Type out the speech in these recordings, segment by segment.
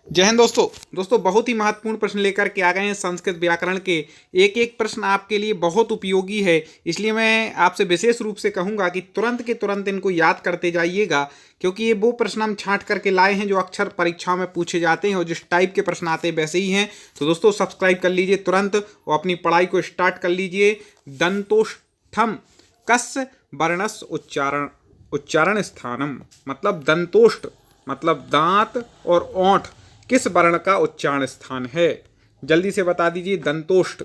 जय हिंद दोस्तों बहुत ही महत्वपूर्ण प्रश्न लेकर के आ गए हैं संस्कृत व्याकरण के। एक एक प्रश्न आपके लिए बहुत उपयोगी है, इसलिए मैं आपसे विशेष रूप से कहूंगा कि तुरंत के तुरंत इनको याद करते जाइएगा, क्योंकि ये वो प्रश्न हम छांट करके लाए हैं जो अक्सर परीक्षाओं में पूछे जाते हैं और जिस टाइप के प्रश्न आते हैं वैसे ही हैं। तो दोस्तों सब्सक्राइब कर लीजिए तुरंत और अपनी पढ़ाई को स्टार्ट कर लीजिए। दंतोष्ठम कस्य वर्णस्य उच्चारण स्थानम, मतलब दंतोष्ठ मतलब दांत और ओंठ किस वर्ण का उच्चारण स्थान है, जल्दी से बता दीजिए। दंतोष्ठ,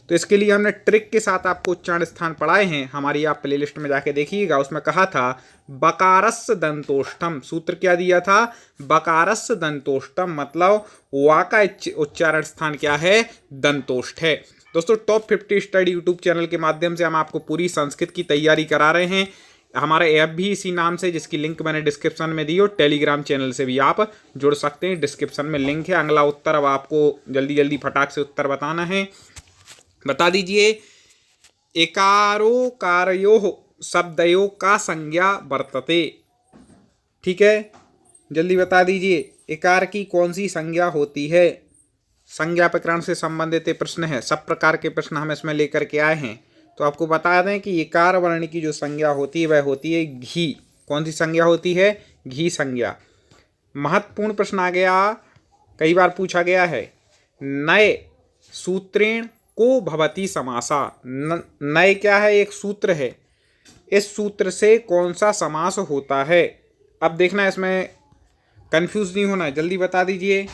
तो इसके लिए हमने ट्रिक के साथ आपको उच्चारण स्थान पढ़ाए हैं, हमारी आप प्लेलिस्ट में जाके देखिएगा। उसमें कहा था बकारस्य दंतोष्ठम, सूत्र क्या दिया था, बकारस्य दंतोष्ठम, मतलब वा का उच्चारण स्थान क्या है, दंतोष्ठ है। दोस्तों टॉप 50 स्टडी यूट्यूब चैनल के माध्यम से हम आपको पूरी संस्कृत की तैयारी करा रहे हैं। हमारा ऐप भी इसी नाम से, जिसकी लिंक मैंने डिस्क्रिप्शन में दी, और टेलीग्राम चैनल से भी आप जुड़ सकते हैं, डिस्क्रिप्शन में लिंक है। अगला उत्तर अब आपको जल्दी जल्दी फटाक से उत्तर बताना है। बता दीजिए, एकारोकारयोः शब्दयोः का संज्ञा वर्तते, ठीक है, जल्दी बता दीजिए एकार की कौन सी संज्ञा होती है। संज्ञा प्रकरण से संबंधित प्रश्न है, सब प्रकार के प्रश्न हम इसमें लेकर के आए हैं। तो आपको बता दें कि इकार वर्ण की जो संज्ञा होती है वह होती है घी। कौन सी संज्ञा होती है, घी संज्ञा। महत्वपूर्ण प्रश्न आ गया, कई बार पूछा गया है, नए सूत्रेण को भवति समासा। नए क्या है, एक सूत्र है, इस सूत्र से कौन सा समास होता है। अब देखना, इसमें कंफ्यूज नहीं होना है, जल्दी बता दीजिए।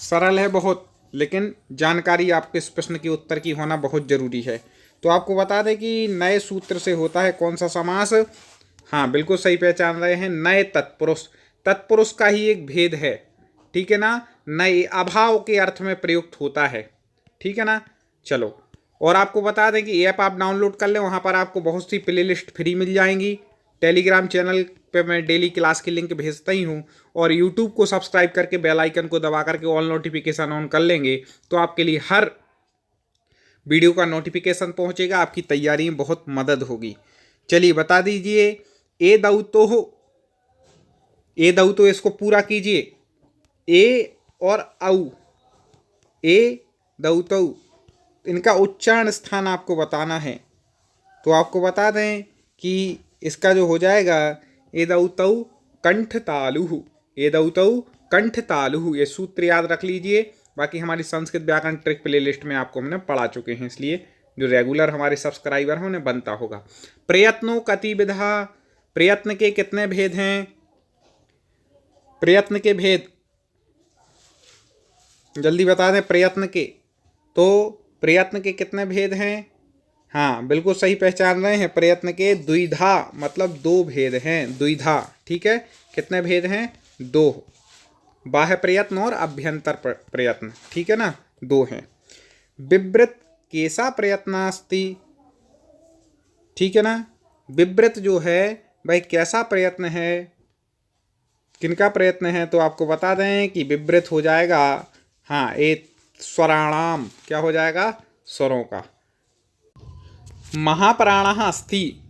सरल है बहुत, लेकिन जानकारी आपके इस प्रश्न के उत्तर की होना बहुत जरूरी है। तो आपको बता दें कि नए सूत्र से होता है कौन सा समास। हाँ बिल्कुल सही पहचान रहे हैं, नए तत्पुरुष। तत्पुरुष का ही एक भेद है, ठीक है ना, नए अभाव के अर्थ में प्रयुक्त होता है, ठीक है ना। चलो, और आपको बता दें कि ऐप आप डाउनलोड कर लें, वहाँ पर आपको बहुत सी प्लेलिस्ट फ्री मिल जाएंगी। टेलीग्राम चैनल पे मैं डेली क्लास की लिंक भेजता ही हूँ, और यूट्यूब को सब्सक्राइब करके बेल आइकन को दबा करके ऑल नोटिफिकेशन ऑन कर लेंगे तो आपके लिए हर वीडियो का नोटिफिकेशन पहुंचेगा, आपकी तैयारी में बहुत मदद होगी। चलिए बता दीजिए, ए दऊ तो इसको पूरा कीजिए, ए और औ, ए दऊ तो इनका उच्चारण स्थान आपको बताना है। तो आपको बता दें कि इसका जो हो जाएगा, ए दऊ तो कंठ तालुहु, ए दऊ तो कंठ तालुहु, ये सूत्र याद रख लीजिए। बाकी हमारी संस्कृत व्याकरण ट्रिक प्लेलिस्ट में आपको हमने पढ़ा चुके हैं, इसलिए जो रेगुलर हमारे सब्सक्राइबर हैं उन्हें बनता होगा। प्रयत्नों कतिविधा, प्रयत्न के कितने भेद हैं, प्रयत्न के भेद जल्दी बता दें। प्रयत्न के, तो प्रयत्न के कितने भेद हैं, हाँ बिल्कुल सही पहचान रहे हैं। प्रयत्न के द्विधा, मतलब दो भेद हैं, द्विधा, ठीक है। कितने भेद हैं, दो, बाह्य प्रयत्न और अभ्यंतर प्रयत्न, ठीक है ना, दो हैं। विवृत कैसा प्रयत्नास्ति, ठीक है ना। विवृत जो है भाई कैसा प्रयत्न है, किनका प्रयत्न है, तो आपको बता दें कि विवृत हो जाएगा, हाँ एक स्वराणाम, क्या हो जाएगा, स्वरों का। महाप्राणः अस्ति,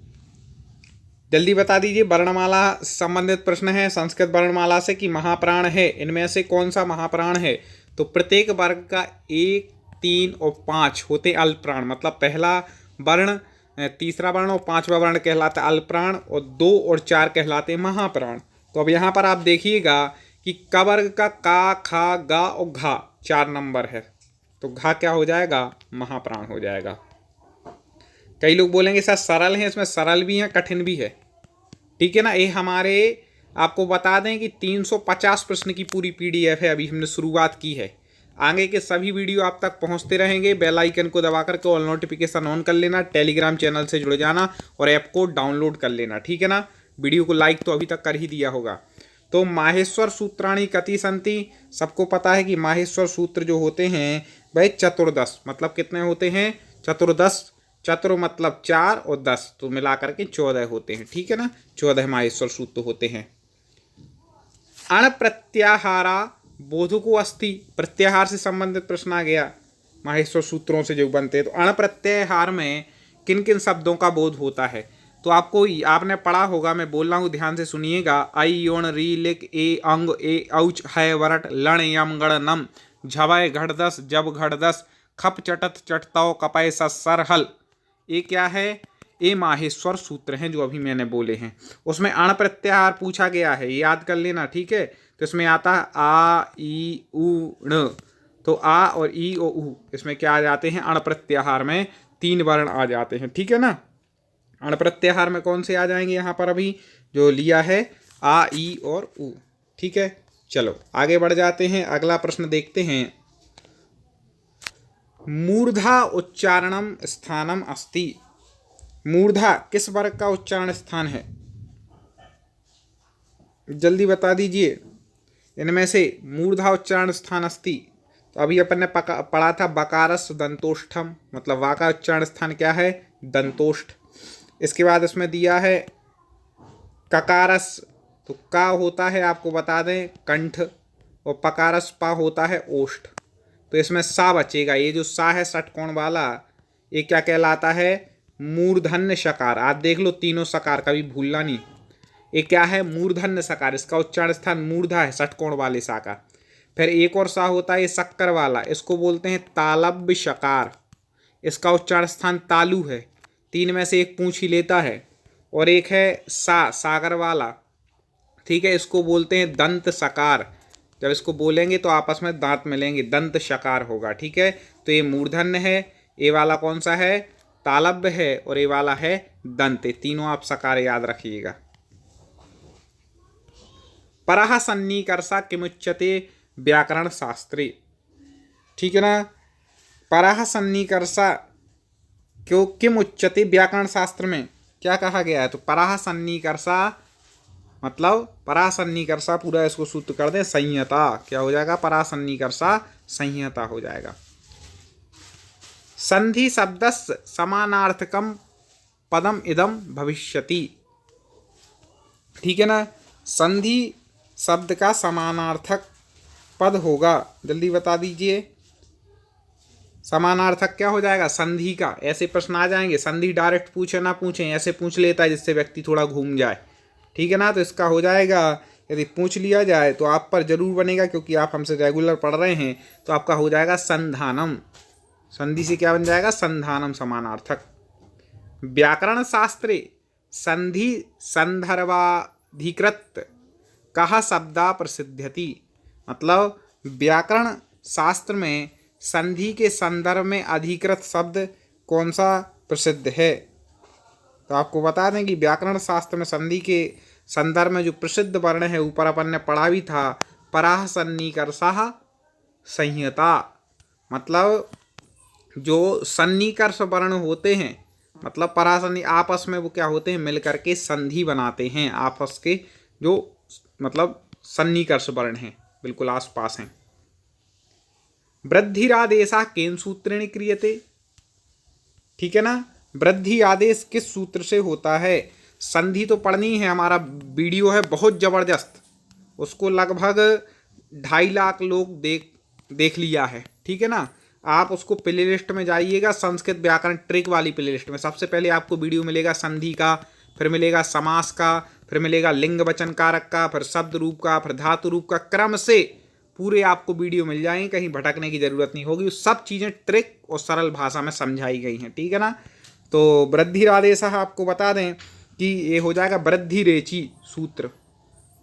जल्दी बता दीजिए। वर्णमाला संबंधित प्रश्न है संस्कृत वर्णमाला से कि महाप्राण है, इनमें से कौन सा महाप्राण है। तो प्रत्येक वर्ग का 1, 3 और 5 होते अल्पप्राण, मतलब पहला वर्ण, तीसरा वर्ण और पांचवा वर्ण कहलाता है अल्पप्राण, और 2 और 4 कहलाते हैं महाप्राण। तो अब यहाँ पर आप देखिएगा कि क वर्ग का का, खा, गा और घा 4 नंबर है, तो घा क्या हो जाएगा, महाप्राण हो जाएगा। कई लोग बोलेंगे सर सरल है, इसमें सरल भी है कठिन भी है, ठीक है ना। ये हमारे आपको बता दें कि 350 प्रश्न की पूरी PDF है, अभी हमने शुरुआत की है। आगे के सभी वीडियो आप तक पहुंचते रहेंगे। बेल आइकन को दबा करके ऑल नोटिफिकेशन ऑन कर लेना, टेलीग्राम चैनल से जुड़ जाना और ऐप को डाउनलोड कर लेना, ठीक है ना। वीडियो को लाइक तो अभी तक कर ही दिया होगा। तो माहेश्वर सूत्राणि कति संति, सबको पता है कि माहेश्वर सूत्र जो होते हैं भाई चतुर्दश, मतलब कितने होते हैं, चतुर्दश, चतुर मतलब 4 और 10, तो मिलाकर के 14 होते हैं, ठीक है ना। 14 माहेश्वर सूत्र होते हैं। अण प्रत्याहारा बोधको अस्ति, प्रत्याहार से संबंधित प्रश्न आ गया, माहेश्वर सूत्रों से जो बनते हैं। तो अण प्रत्याहार में किन किन शब्दों का बोध होता है, तो आपको आपने पढ़ा होगा, मैं बोल रहा हूँ ध्यान से सुनिएगा। आई योन री लिक ए अंग ए औच है वरट लण यम गण नम झवय घड़दस जब घड़दस खप चटत चटताओ कपय सर हल। ये क्या है? ये माहेश्वर सूत्र हैं जो अभी मैंने बोले हैं। उसमें अण प्रत्याहार पूछा गया है, याद कर लेना, ठीक है। तो इसमें आता है आ ई उ ण, तो आ और ई और उ इसमें क्या आ जाते हैं? अण प्रत्याहार में 3 वर्ण आ जाते हैं, ठीक है ना। अण प्रत्याहार में कौन से आ जाएंगे यहाँ पर अभी जो लिया है? आ ई और उ, ठीक है। चलो आगे बढ़ जाते हैं, अगला प्रश्न देखते हैं। मूर्धा उच्चारणम स्थानम अस्ति। मूर्धा किस वर्ग का उच्चारण स्थान है? जल्दी बता दीजिए। इनमें से मूर्धा उच्चारण स्थान अस्ति, तो अभी अपन ने पढ़ा था बकारस दंतोष्ठम, मतलब वा का उच्चारण स्थान क्या है? दंतोष्ठ। इसके बाद इसमें दिया है ककारस, तो का होता है आपको बता दें कंठ, और पकारस पा होता है ओष्ठ। तो इसमें सा बचेगा, ये जो सा है षटकोण वाला, ये क्या कहलाता है? मूर्धन्य शकार। आप देख लो तीनों सकार, कभी भूलना नहीं। ये क्या है? मूर्धन्य सकार, इसका उच्चारण स्थान मूर्धा है षटकोण वाले सा का। फिर एक और सा होता है ये शक्कर वाला, इसको बोलते हैं तालव्य शकार, इसका उच्चारण स्थान तालु है। 3 में से एक पूंछ ही लेता है। और एक है सागर वाला, ठीक है, इसको बोलते हैं दंत सकार। जब इसको बोलेंगे तो आपस में दांत मिलेंगे, दंत शकार होगा, ठीक है। तो ये मूर्धन्य है, ये वाला कौन सा है? तालव्य है, और ये वाला है दंत। तीनों आप सकार याद रखिएगा। परः सन्निकर्षा किमुच्यते व्याकरण शास्त्रे, ठीक है ना। परः सन्निकर्षा क्यों किम उच्यते व्याकरण शास्त्र में क्या कहा गया है? तो परः सन्निकर्षा मतलब परः सन्निकर्षा पूरा इसको सूत्र कर दें संहिता, क्या हो जाएगा? परः सन्निकर्षा संहिता हो जाएगा। संधि शब्दस्य समानार्थकम पदम इदम भविष्यति, ठीक है ना। संधि शब्द का समानार्थक पद होगा, जल्दी बता दीजिए। समानार्थक क्या हो जाएगा? संधि का। ऐसे प्रश्न आ जाएंगे, संधि डायरेक्ट पूछे ना पूछे, ऐसे पूछ लेता है जिससे व्यक्ति थोड़ा घूम जाए, ठीक है ना। तो इसका हो जाएगा, यदि पूछ लिया जाए तो आप पर जरूर बनेगा, क्योंकि आप हमसे रेगुलर पढ़ रहे हैं। तो आपका हो जाएगा संधानम। संधि से क्या बन जाएगा? संधानम, समानार्थक। व्याकरण शास्त्रे संधि संदर्भाधिकृत कहा शब्दा प्रसिद्ध्यति, मतलब व्याकरण शास्त्र में संधि के संदर्भ में अधिकृत शब्द कौन सा प्रसिद्ध है? तो आपको बता दें कि व्याकरण शास्त्र में संधि के संदर्भ में जो प्रसिद्ध वर्ण है, ऊपर अपन ने पढ़ा भी था, परः सन्निकर्षः संहिता। मतलब जो सन्निकर्ष वर्ण होते हैं, मतलब परासन्नि आपस में वो क्या होते हैं? मिलकर के संधि बनाते हैं, आपस के जो मतलब सन्निकर्ष वर्ण हैं, बिल्कुल आसपास हैं। वृद्धिरादेशः केन सूत्रेण क्रियते, ठीक है ना। वृद्धि आदेश किस सूत्र से होता है? संधि तो पढ़नी है, हमारा वीडियो है बहुत जबरदस्त, उसको लगभग 2.5 लाख लोग देख लिया है, ठीक है ना। आप उसको प्ले लिस्ट में जाइएगा, संस्कृत व्याकरण ट्रिक वाली प्ले लिस्ट में सबसे पहले आपको वीडियो मिलेगा संधि का, फिर मिलेगा समास का, फिर मिलेगा लिंग वचन कारक का, फिर शब्द रूप का, फिर धातु रूप का, क्रम से पूरे आपको वीडियो मिल जाएंगे, कहीं भटकने की जरूरत नहीं होगी। सब चीज़ें ट्रिक और सरल भाषा में समझाई गई हैं, ठीक है ना। तो वृद्धिरादेशः आपको बता दें कि ये हो जाएगा वृद्धि रेची सूत्र।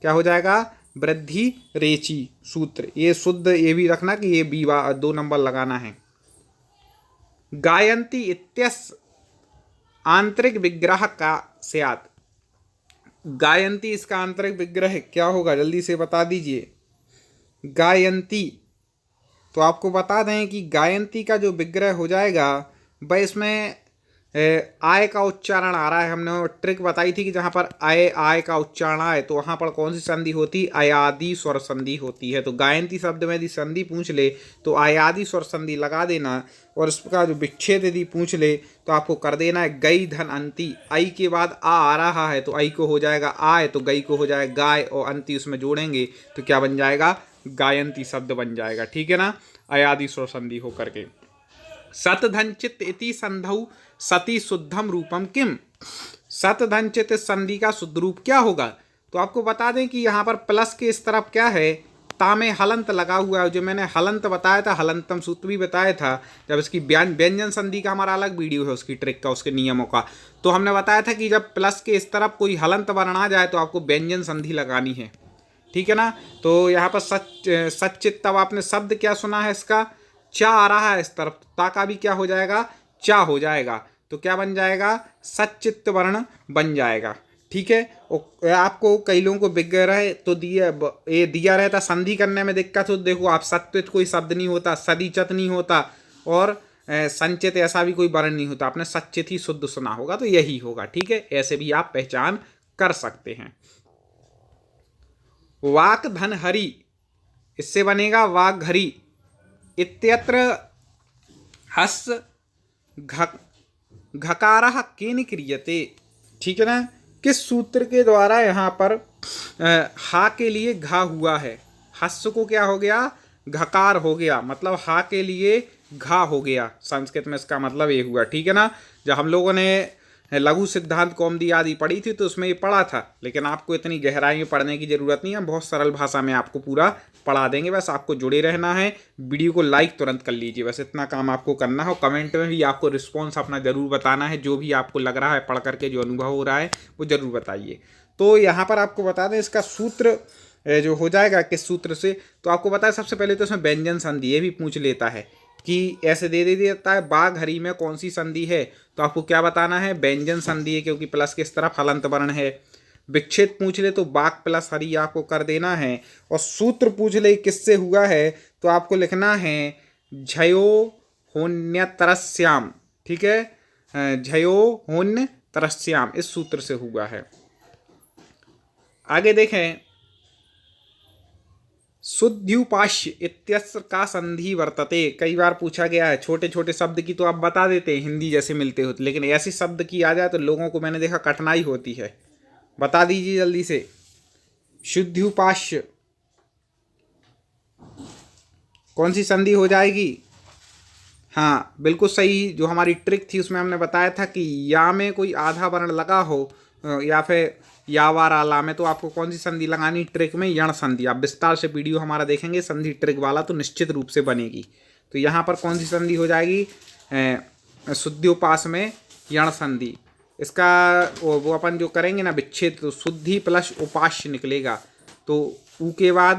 क्या हो जाएगा? वृद्धि रेची सूत्र। ये शुद्ध ये भी रखना कि ये बी 2 नंबर लगाना है। गायन्ति इत्यस्य आंतरिक विग्रह का स्यात्। गायन्ति इसका आंतरिक विग्रह क्या होगा? जल्दी से बता दीजिए। गायन्ति, तो आपको बता दें कि गायन्ति का जो विग्रह हो जाएगा वह इसमें आय का उच्चारण आ रहा है। हमने ट्रिक बताई थी कि जहाँ पर आय का उच्चारण आए तो वहाँ पर कौन सी संधि होती? अयादि स्वर संधि होती है। तो गायन्ति शब्द में यदि संधि पूछ ले तो अयादि स्वर संधि लगा देना, और इसका जो विच्छेद यदि पूछ ले तो आपको कर देना है गई धन अंति। आई के बाद आ रहा है तो आई को हो जाएगा आय, तो गई को हो जाएगा गाय, और अंति उसमें जोड़ेंगे तो क्या बन जाएगा? गायन्ति शब्द बन जाएगा, ठीक है ना, अयादि स्वर संधि होकर के। सत धन चित्त इति संधौ सति शुद्धम रूपम किम। सत धन चित इस संधि का शुद्ध रूप क्या होगा? तो आपको बता दें कि यहाँ पर प्लस के इस तरफ क्या है, ता में हलंत लगा हुआ है। जो मैंने हलंत बताया था, हलंतम सूत्र भी बताया था, जब इसकी व्यंजन संधि का हमारा अलग वीडियो है उसकी ट्रिक का, उसके नियमों का, तो हमने बताया था कि जब प्लस के इस तरफ कोई हलंत वर्ण आ जाए तो आपको व्यंजन संधि लगानी है, ठीक है ना। तो यहाँ पर सच्चित, तब आपने शब्द क्या सुना है इसका, चा आ रहा है इस तरफ, ता का भी क्या हो जाएगा, चा हो जाएगा, तो क्या बन जाएगा, सच्चित वर्ण बन जाएगा, ठीक है। और आपको कई लोगों को विग्रह तो दिया रहता, संधि करने में दिक्कत हो, देखो आप सत्वित कोई शब्द नहीं होता, सदीचत नहीं होता, और संचित ऐसा भी कोई वर्ण नहीं होता, आपने सच्चित ही शुद्ध सुना होगा, तो यही होगा, ठीक है। ऐसे भी आप पहचान कर सकते हैं। वाक धन हरि, इससे बनेगा वाक हरि, इत्यत्र हस घकारः केन क्रियते, ठीक है ना। किस सूत्र के द्वारा यहाँ पर हा के लिए घा हुआ है, हस्स को क्या हो गया, घकार हो गया, मतलब हा के लिए घा हो गया, संस्कृत में इसका मतलब ये हुआ, ठीक है ना। जब हम लोगों ने लघु सिद्धांत कौमुदी आदि पढ़ी थी तो उसमें ये पढ़ा था, लेकिन आपको इतनी गहराई में पढ़ने की ज़रूरत नहीं है, बहुत सरल भाषा में आपको पूरा पढ़ा देंगे, बस आपको जुड़े रहना है। वीडियो को लाइक तुरंत कर लीजिए, बस इतना काम आपको करना हो। कमेंट में भी आपको रिस्पॉन्स अपना ज़रूर बताना है, जो भी आपको लग रहा है पढ़ करके जो अनुभव हो रहा है वो ज़रूर बताइए। तो यहाँ पर आपको बता दें इसका सूत्र जो हो जाएगा किस सूत्र से, तो आपको पता है सबसे पहले तो इसमें व्यंजन संधि ये भी पूछ लेता है कि ऐसे दे देता है बाघ हरी में कौन सी संधि है, तो आपको क्या बताना है, व्यंजन संधि है, क्योंकि प्लस के इस तरफ हलंत वर्ण है। विच्छेद पूछ ले तो बाघ प्लस हरी आपको कर देना है, और सूत्र पूछ ले किससे हुआ है, तो आपको लिखना है झयो होन्यतरस्याम, ठीक है, झयो होन्य तरस्याम, इस सूत्र से हुआ है। आगे देखें, शुद्ध्युपास्य इत्यस्य का संधि वर्तते, कई बार पूछा गया है। छोटे छोटे शब्द की तो आप बता देते हैं हिंदी जैसे मिलते होते, लेकिन ऐसे शब्द की आ जाए तो लोगों को मैंने देखा कठिनाई होती है, बता दीजिए जल्दी से। शुद्ध्युपास्य कौन सी संधि हो जाएगी? हाँ बिल्कुल सही, जो हमारी ट्रिक थी उसमें हमने बताया था कि या में कोई आधा वर्ण लगा हो या फिर यावार आला में, तो आपको कौन सी संधि लगानी ट्रिक में, यण संधि। आप विस्तार से वीडियो हमारा देखेंगे संधि ट्रिक वाला तो निश्चित रूप से बनेगी। तो यहाँ पर कौन सी संधि हो जाएगी, शुद्ध्युपास में यण संधि। इसका वो अपन जो करेंगे ना विच्छेद, तो शुद्धि प्लस उपास्य निकलेगा, तो ऊ के बाद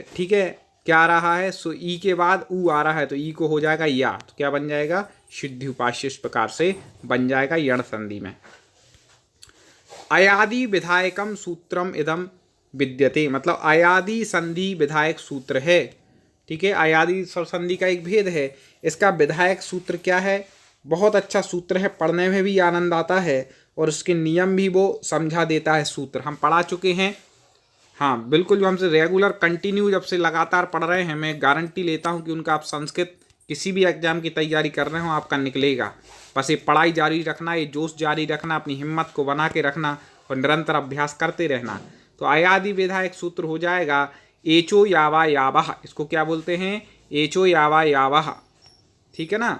ठीक है क्या आ रहा है, सो ई के बाद ऊ आ रहा है, तो ई को हो जाएगा या, तो क्या बन जाएगा, शुद्ध्युपास्य, इस प्रकार से बन जाएगा यण संधि में। अयादि विधायकम सूत्रम इदम विद्यते, मतलब अयादि संधि विधायक सूत्र है, ठीक है। अयादि संधि का एक भेद है, इसका विधायक सूत्र क्या है, बहुत अच्छा सूत्र है, पढ़ने में भी आनंद आता है, और उसके नियम भी वो समझा देता है सूत्र, हम पढ़ा चुके हैं। हाँ बिल्कुल, जो हमसे रेगुलर कंटिन्यू जब से लगातार पढ़ रहे हैं, मैं गारंटी लेता हूँ कि उनका आप संस्कृत किसी भी एग्जाम की तैयारी कर रहे हो आपका निकलेगा। बस ये पढ़ाई जारी रखना, ये जोश जारी रखना, अपनी हिम्मत को बना के रखना और निरंतर अभ्यास करते रहना। तो अयादि विधायक सूत्र हो जाएगा एचो यावा यावह, इसको क्या बोलते हैं, एचो यावा यावह, ठीक है ना।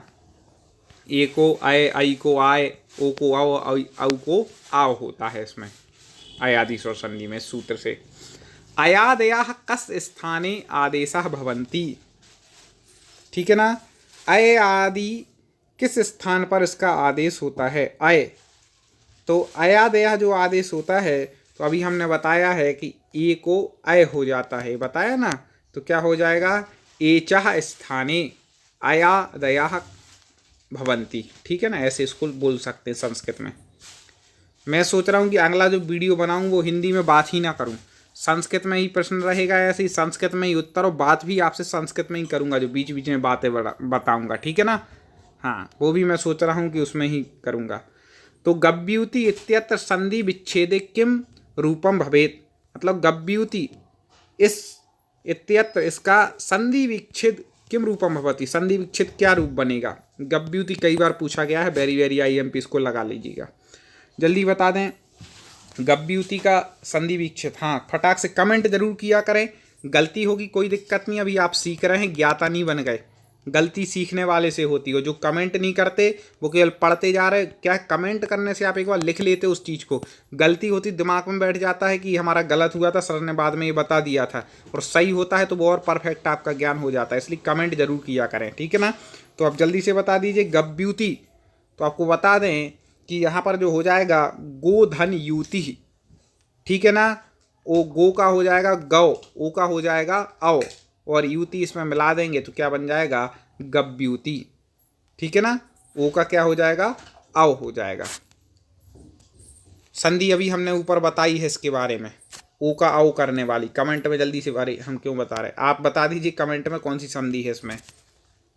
ए को आय, आई को आय, ओ को आओ, औ को आओ होता है इसमें अयादि स्वर संधि में सूत्र से। अयादयः कस स्थाने आदेशः भवन्ति, ठीक है ना। अय आदि किस स्थान पर इसका आदेश होता है, अय, तो अयादयः जो आदेश होता है, तो अभी हमने बताया है कि ए को अय हो जाता है, बताया ना, तो क्या हो जाएगा, एचः स्थाने अयादयः भवन्ति, ठीक है ना, ऐसे इसको बोल सकते हैं संस्कृत में। मैं सोच रहा हूँ कि अगला जो वीडियो बनाऊँ वो हिंदी में बात ही ना करूँ, संस्कृत में ही प्रश्न रहेगा, ऐसे ही संस्कृत में ही उत्तर, और बात भी आपसे संस्कृत में ही करूँगा, जो बीच बीच में बातें बताऊँगा, ठीक है ना। हाँ वो भी मैं सोच रहा हूँ कि उसमें ही करूँगा। तो गव्यूति इत्यत्र संधि विच्छेदे किम रूपम भवेत, मतलब गव्यूति इस इत्यत्र इसका संधि विच्छेद किम रूपम भवति, संधि विच्छेद क्या रूप बनेगा। गव्यूति कई बार पूछा गया है, वेरी वेरी IMP, इसको लगा लीजिएगा, जल्दी बता दें गव्यूति का संधि विच्छेद। हाँ फटाक से कमेंट जरूर किया करें, गलती होगी कोई दिक्कत नहीं, अभी आप सीख रहे हैं, ज्ञाता नहीं बन गए, गलती सीखने वाले से होती है। जो कमेंट नहीं करते वो केवल पढ़ते जा रहे। क्या कमेंट करने से आप एक बार लिख लेते उस चीज़ को, गलती होती दिमाग में बैठ जाता है कि हमारा गलत हुआ था, सर ने बाद में ये बता दिया था, और सही होता है तो वो और परफेक्ट आपका ज्ञान हो जाता है। इसलिए कमेंट जरूर किया करें, ठीक है ना। तो आप जल्दी से बता दीजिए गव्यूति। तो आपको बता दें कि यहाँ पर जो हो जाएगा गोधन युति, ठीक है ना। ओ गो का हो जाएगा गौ, ओ का हो जाएगा औ, और युति इसमें मिला देंगे तो क्या बन जाएगा गव्यूति, ठीक है ना। ओ का क्या हो जाएगा औ हो जाएगा। संधि अभी हमने ऊपर बताई है इसके बारे में, ओ का औ करने वाली। कमेंट में जल्दी से बारे हम क्यों बता रहे, आप बता दीजिए कमेंट में कौन सी संधि है इसमें।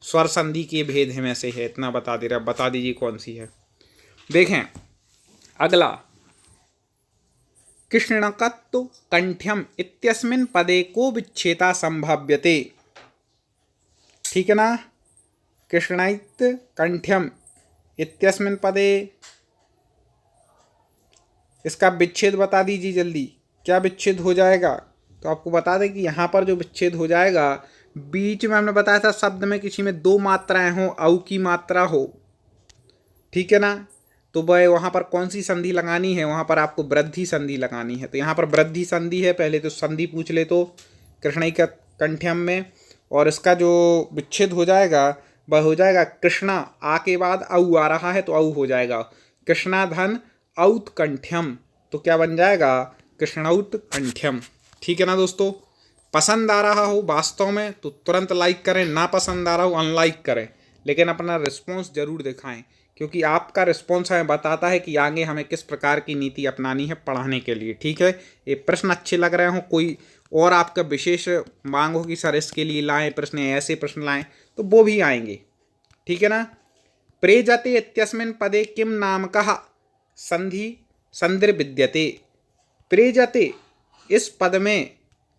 स्वर संधि के भेद में से है, इतना बता दे रहा, बता दीजिए कौन सी है। देखें अगला, कृष्णकत्तु कंठ्यम इत्यस्मिन् पदे को विच्छेदा संभाव्यते, ठीक है ना। कृष्णैत कंठ्यम इत्यस्मिन् पदे, इसका विच्छेद बता दीजिए जल्दी, क्या विच्छेद हो जाएगा। तो आपको बता दें कि यहाँ पर जो विच्छेद हो जाएगा, बीच में हमने बताया था शब्द में किसी में दो मात्राएं हो, औ की मात्रा हो, ठीक है ना। तो वह वहाँ पर कौन सी संधि लगानी है, वहाँ पर आपको वृद्धि संधि लगानी है। तो यहाँ पर वृद्धि संधि है, पहले तो संधि पूछ ले तो कृष्णई का कंठ्यम में, और इसका जो विच्छेद हो जाएगा वह हो जाएगा कृष्णा, आ के बाद औ आ रहा है तो औ हो जाएगा, कृष्णा धन औत कंठ्यम, तो क्या बन जाएगा कृष्णौत कंठ्यम, ठीक है ना। दोस्तों पसंद आ रहा हो वास्तव में तो तुरंत लाइक करें, ना पसंद आ रहा हो अनलाइक करें, लेकिन अपना रिस्पॉन्स जरूर दिखाएं, क्योंकि आपका रिस्पॉन्स हमें बताता है कि आगे हमें किस प्रकार की नीति अपनानी है पढ़ाने के लिए, ठीक है। ये प्रश्न अच्छे लग रहे हो, कोई और आपका विशेष मांग हो कि सर इसके लिए लाएं प्रश्न, ऐसे प्रश्न लाएं, तो वो भी आएंगे, ठीक है ना। प्रेजते इत्यस्मिन् पदे किम नामकः संधि संदिर्भिद्यते, प्रेजते इस पद में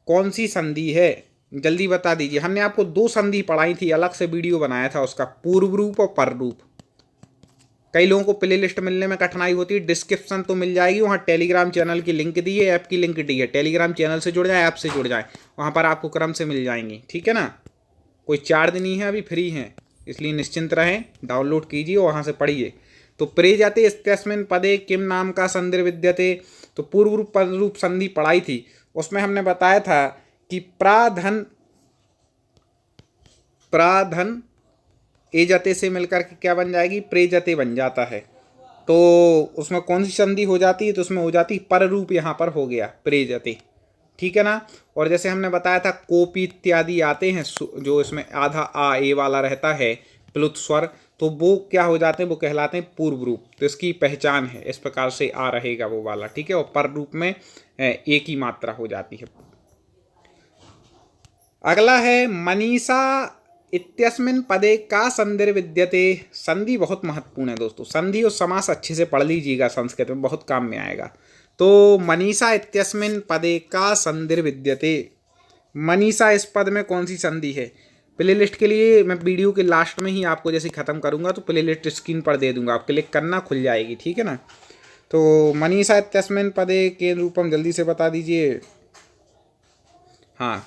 कौन सी संधि है, जल्दी बता दीजिए। हमने आपको दो संधि पढ़ाई थी, अलग से वीडियो बनाया था उसका, पूर्व रूप और पर रूप। कई लोगों को प्ले लिस्ट मिलने में कठिनाई होती है, डिस्क्रिप्शन तो मिल जाएगी, वहाँ टेलीग्राम चैनल की लिंक दी है, ऐप की लिंक दी है, टेलीग्राम चैनल से जुड़ जाए, ऐप से जुड़ जाए, वहाँ पर आपको क्रम से मिल जाएंगी, ठीक है ना। कोई चार्ज नहीं है, अभी फ्री है, इसलिए निश्चिंत रहें, डाउनलोड कीजिए वहाँ से पढ़िए। तो प्रेजते इत्यस्मिन् पदे किम नाम का संदिर्भिद्यते, तो पूर्व रूप पर रूप संधि पढ़ाई थी, उसमें हमने बताया था कि प्राधन एजते से मिलकर के क्या बन जाएगी प्रेजते बन जाता है। तो उसमें कौन सी संधि हो जाती है, तो उसमें हो जाती पर रूप, यहाँ पर हो गया प्रेजते, ठीक है ना। और जैसे हमने बताया था कोपी इत्यादि आते हैं, जो इसमें आधा आ ए वाला रहता है प्लुत स्वर, तो वो क्या हो जाते हैं, वो कहलाते हैं पूर्व रूप। तो इसकी पहचान है, इस प्रकार से आ रहेगा वो वाला, ठीक है। और पर रूप में एक ही मात्रा हो जाती है। अगला है मनीषा इत्यस्मिन् पदे का संदिर्भिद्यते, संधि बहुत महत्वपूर्ण है दोस्तों, संधि और समास अच्छे से पढ़ लीजिएगा, संस्कृत में बहुत काम में आएगा। तो मनीषा इत्यस्मिन् पदे का संदिर्भिद्यते, मनीषा इस पद में कौन सी संधि है। प्ले लिस्ट के लिए मैं वीडियो के लास्ट में ही आपको जैसे ख़त्म करूँगा तो प्ले लिस्ट स्क्रीन पर दे दूँगा, आप क्लिक करना खुल जाएगी, ठीक है ना। तो मनीषा इत्यस्मिन् पदे के रूपम जल्दी से बता दीजिए, हाँ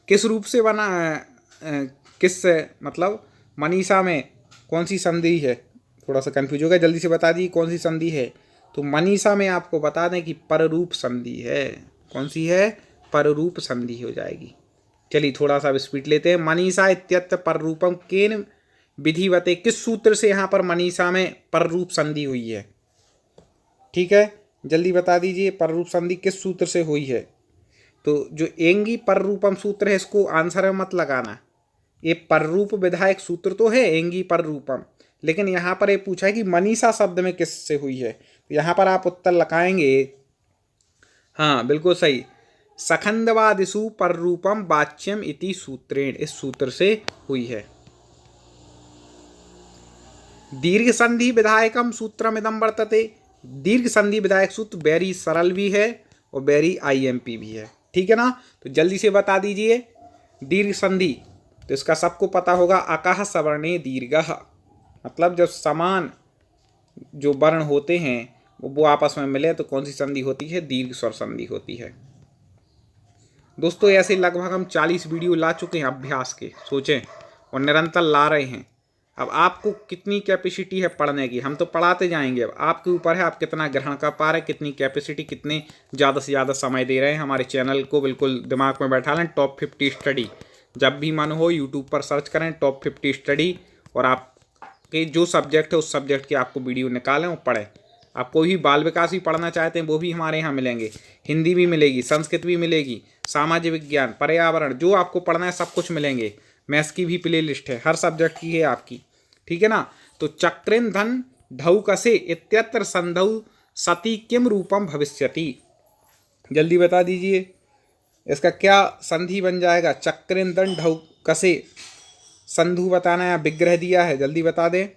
किस रूप से बना, किस मतलब मनीषा में कौन सी संधि है, थोड़ा सा कंफ्यूज हो गया, जल्दी से बता दीजिए कौन सी संधि है। तो मनीषा में आपको बता दें कि पररूप संधि है, कौन सी है पररूप संधि हो जाएगी। चलिए थोड़ा सा स्पीड लेते हैं। मनीषा इत्यत्र पररूपम केन विधिवते, किस सूत्र से यहाँ पर मनीषा में पररूप संधि हुई है, ठीक है, जल्दी बता दीजिए पररूप संधि किस सूत्र से हुई है। तो जो एंगी पररूपम सूत्र है इसको आंसर में मत लगाना, ये पररूप विधायक सूत्र तो है एंगी पररूपम, लेकिन यहाँ पर ये पूछा है कि मनीषा शब्द में किस से हुई है, तो यहाँ पर आप उत्तर लगाएंगे, हाँ बिल्कुल सही, सखंडवादिषु पररूपम वाच्यम इति सूत्रेण, इस सूत्र से हुई है। दीर्घ संधि विधायकम सूत्रमिदं वर्तते, दीर्घ संधि विधायक सूत्र वेरी सरल भी है और वेरी आईएमपी भी है, ठीक है ना। तो जल्दी से बता दीजिए दीर्घ संधि, तो इसका सबको पता होगा, अकः सवर्णे दीर्घः, मतलब जब समान जो वर्ण होते हैं वो आपस में मिले तो कौन सी संधि होती है, दीर्घ स्वर संधि होती है। दोस्तों ऐसे लगभग हम 40 वीडियो ला चुके हैं अभ्यास के, सोचें, और निरंतर ला रहे हैं। अब आपको कितनी कैपेसिटी है पढ़ने की, हम तो पढ़ाते जाएंगे, अब आपके ऊपर है आप कितना ग्रहण कर पा रहे हैं, कितनी कैपेसिटी, कितने ज़्यादा से ज़्यादा समय दे रहे हैं। हमारे चैनल को बिल्कुल दिमाग में बैठा लें, टॉप 50 स्टडी, जब भी मन हो यूट्यूब पर सर्च करें टॉप 50 स्टडी, और आपके जो सब्जेक्ट है उस सब्जेक्ट की आपको वीडियो निकालें और पढ़ें। आप कोई भी बाल विकास भी पढ़ना चाहते हैं वो भी हमारे यहाँ मिलेंगे, हिंदी भी मिलेगी, संस्कृत भी मिलेगी, सामाजिक विज्ञान, पर्यावरण, जो आपको पढ़ना है सब कुछ मिलेंगे। मैथ्स की भी प्ले लिस्ट है, हर सब्जेक्ट की है आपकी, ठीक है ना। तो चक्रेन धन ढौ कसे इत्यत्र संधौ सती किम रूपम भविष्यति, जल्दी बता दीजिए इसका क्या संधि बन जाएगा। चक्रेन धन ढौ कसे, संधु बताना है, विग्रह दिया है, जल्दी बता दें।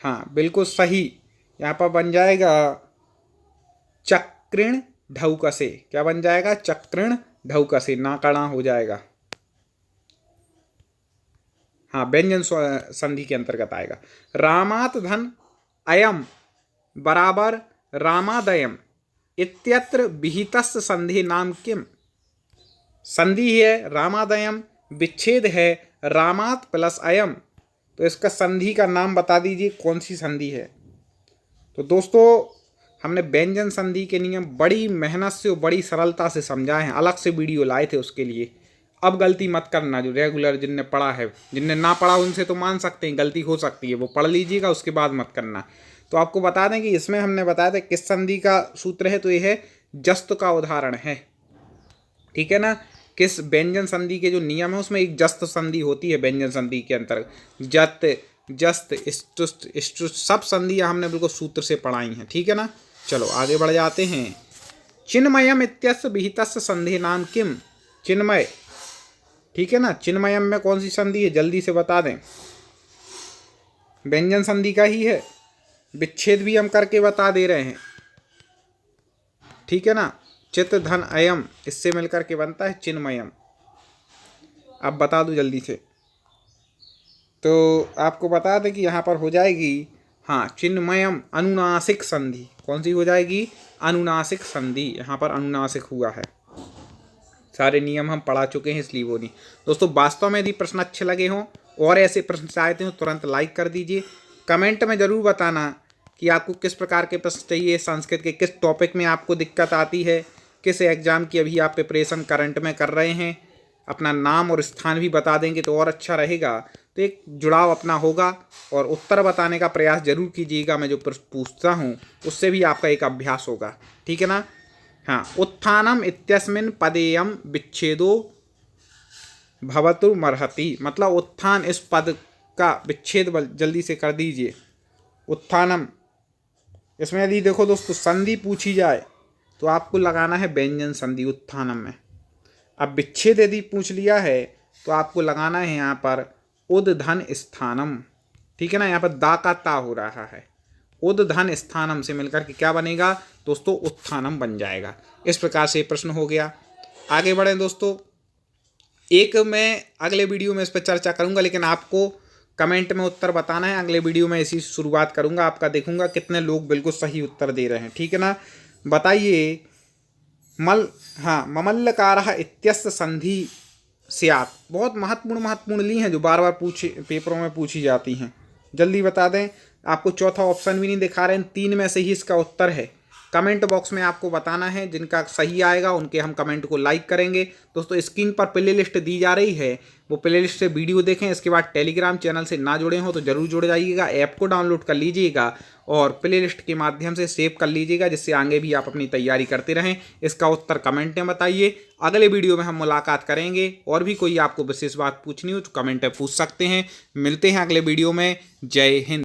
हाँ बिल्कुल सही, यहाँ पर बन जाएगा चक्रण ढौकसे। क्या बन जाएगा? चक्रण ढौकसे, नाकड़ा हो जाएगा। हाँ व्यंजन संधि के अंतर्गत आएगा। रामात धन अयम बराबर रामादयम इत्यत्र विहितस्य संधि नाम किम। संधि है रामादयम, विच्छेद है रामात प्लस अयम, तो इसका संधि का नाम बता दीजिए कौन सी संधि है। तो दोस्तों हमने व्यंजन संधि के नियम बड़ी मेहनत से और बड़ी सरलता से समझाए हैं, अलग से वीडियो लाए थे उसके लिए। अब गलती मत करना, जो रेगुलर जिनने पढ़ा है, जिनने ना पढ़ा उनसे तो मान सकते हैं गलती हो सकती है, वो पढ़ लीजिएगा उसके बाद मत करना। तो आपको बता दें कि इसमें हमने बताया था किस संधि का सूत्र है, तो ये है जस्त का उदाहरण है, ठीक है ना। किस व्यंजन संधि के जो नियम है उसमें एक जस्त संधि होती है व्यंजन संधि के अंतर्गत, जत, जस्त, इष्टुष्ट, इष्टुष्ट, सब संधियां हमने बिल्कुल सूत्र से पढ़ाई हैं, ठीक है ना। चलो आगे बढ़ जाते हैं। चिन्मयम इत्यस्य विहितस्य संधि नाम किम। चिन्मय, ठीक है ना, चिन्मयम में कौन सी संधि है जल्दी से बता दें। व्यंजन संधि का ही है, विच्छेद भी हम करके बता दे रहे हैं, ठीक है ना। चित्त धन अयम, इससे मिलकर के बनता है चिन्मयम। अब बता दूं जल्दी से, तो आपको बता दें कि यहाँ पर हो जाएगी, हाँ चिन्मयम अनुनासिक संधि। कौन सी हो जाएगी? अनुनासिक संधि, यहाँ पर अनुनासिक हुआ है। सारे नियम हम पढ़ा चुके हैं इसलिए वो नहीं। दोस्तों वास्तव में यदि प्रश्न अच्छे लगे हों और ऐसे प्रश्न चाहते हो तुरंत लाइक कर दीजिए। कमेंट में ज़रूर बताना कि आपको किस प्रकार के प्रश्न चाहिए, संस्कृत के किस टॉपिक में आपको दिक्कत आती है, किस एग्ज़ाम की अभी आप प्रिपरेशन करंट में कर रहे हैं। अपना नाम और स्थान भी बता देंगे तो और अच्छा रहेगा, तो एक जुड़ाव अपना होगा। और उत्तर बताने का प्रयास जरूर कीजिएगा, मैं जो प्रश्न पूछता हूँ उससे भी आपका एक अभ्यास होगा, ठीक है ना। हाँ, उत्थानम इत्यस्मिन् पदेयम विच्छेदो भवतुर्मर्हति, मतलब उत्थान इस पद का विच्छेद जल्दी से कर दीजिए। उत्थानम, इसमें यदि देखो दोस्तों संधि पूछी जाए तो आपको लगाना है व्यंजन संधि उत्थानम में। अब विच्छेद यदि पूछ लिया है तो आपको लगाना है यहाँ पर उद्धन स्थानम, ठीक है ना। यहाँ पर दा का ता हो रहा है, उद्धन स्थानम से मिलकर के क्या बनेगा दोस्तों? उत्थानम बन जाएगा। इस प्रकार से प्रश्न हो गया। आगे बढ़ें दोस्तों, एक मैं अगले वीडियो में इस पर चर्चा करूंगा, लेकिन आपको कमेंट में उत्तर बताना है। अगले वीडियो में इसी शुरुआत करूंगा, आपका देखूंगा कितने लोग बिल्कुल सही उत्तर दे रहे हैं, ठीक है ना। बताइए ममल्लकारः इत्यस्य संधि स्यात्, बहुत महत्वपूर्ण ली हैं जो बार बार पेपरों में पूछी जाती हैं, जल्दी बता दें। आपको चौथा ऑप्शन भी नहीं दिखा रहे हैं, 3 में से ही इसका उत्तर है। कमेंट बॉक्स में आपको बताना है, जिनका सही आएगा उनके हम कमेंट को लाइक करेंगे। दोस्तों स्क्रीन पर प्ले लिस्ट दी जा रही है, वो प्ले लिस्ट से वीडियो देखें। इसके बाद टेलीग्राम चैनल से ना जुड़े हो तो जरूर जुड़ जाइएगा, ऐप को डाउनलोड कर लीजिएगा और प्ले लिस्ट के माध्यम से सेव कर लीजिएगा, जिससे आगे भी आप अपनी तैयारी करते रहें। इसका उत्तर कमेंट में बताइए। अगले वीडियो में हम मुलाकात करेंगे, और भी कोई आपको विशेष बात पूछनी हो तो कमेंट में पूछ सकते हैं। मिलते हैं अगले वीडियो में। जय हिंद।